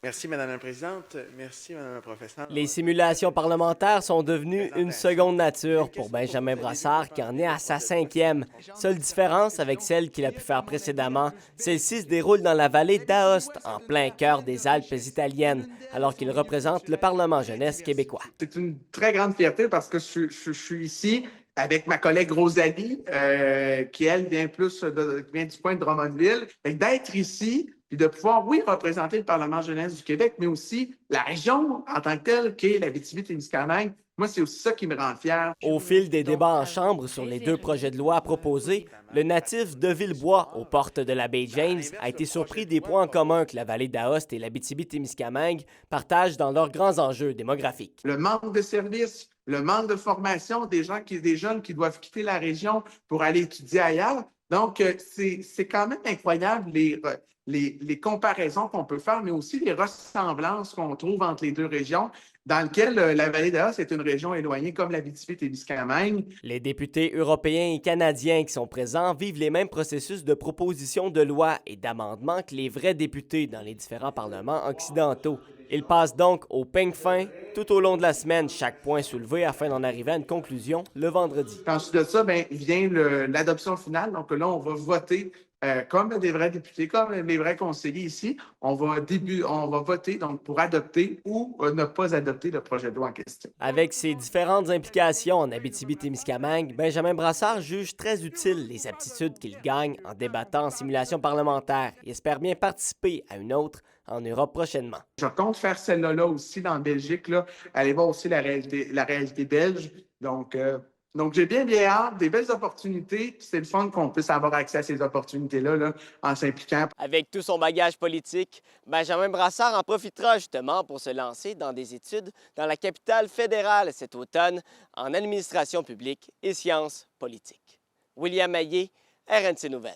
Merci, Madame la Présidente. Merci, Madame la Professeure. Les simulations parlementaires sont devenues une seconde nature pour Benjamin Brassard, qui en est à sa 5e. Seule différence avec celle qu'il a pu faire précédemment, celle-ci se déroule dans la vallée d'Aoste, en plein cœur des Alpes italiennes, alors qu'il représente le Parlement jeunesse québécois. C'est une très grande fierté parce que je suis ici avec ma collègue Rosalie, qui, elle, vient du coin de Drummondville. D'être ici, puis de pouvoir, oui, représenter le Parlement jeunesse du Québec, mais aussi la région en tant que telle, qui est l'Abitibi-Témiscamingue. Moi, c'est aussi ça qui me rend fier. Au fil des débats en Chambre sur les 2 projets de loi proposés, le natif de Villebois, aux portes de la baie James, a été surpris des points en commun que la vallée d'Aoste et l'Abitibi-Témiscamingue partagent dans leurs grands enjeux démographiques. Le manque de services, le manque de formation des jeunes qui doivent quitter la région pour aller étudier ailleurs. Donc, c'est quand même incroyable les comparaisons qu'on peut faire, mais aussi les ressemblances qu'on trouve entre les deux régions, dans lesquelles la vallée d'Aoste est une région éloignée comme l'Abitibi-Témiscamingue. Les députés européens et canadiens qui sont présents vivent les mêmes processus de proposition de loi et d'amendement que les vrais députés dans les différents parlements occidentaux. Ils passent donc au peigne fin tout au long de la semaine, chaque point soulevé afin d'en arriver à une conclusion le vendredi. Ensuite de ça, vient l'adoption finale. Donc là, on va voter comme des vrais députés, comme les vrais conseillers ici. On va voter donc, pour adopter ou ne pas adopter le projet de loi en question. Avec ses différentes implications en Abitibi-Témiscamingue, Benjamin Brassard juge très utile les aptitudes qu'il gagne en débattant en simulation parlementaire et espère bien participer à une autre en Europe prochainement. Je compte faire celle-là aussi dans Belgique, là, aller voir aussi la réalité belge. Donc, j'ai bien hâte, des belles opportunités. C'est le fun qu'on puisse avoir accès à ces opportunités-là là, en s'impliquant. Avec tout son bagage politique, Benjamin Brassard en profitera justement pour se lancer dans des études dans la capitale fédérale cet automne en administration publique et sciences politiques. William Maillé, RNC Nouvelles.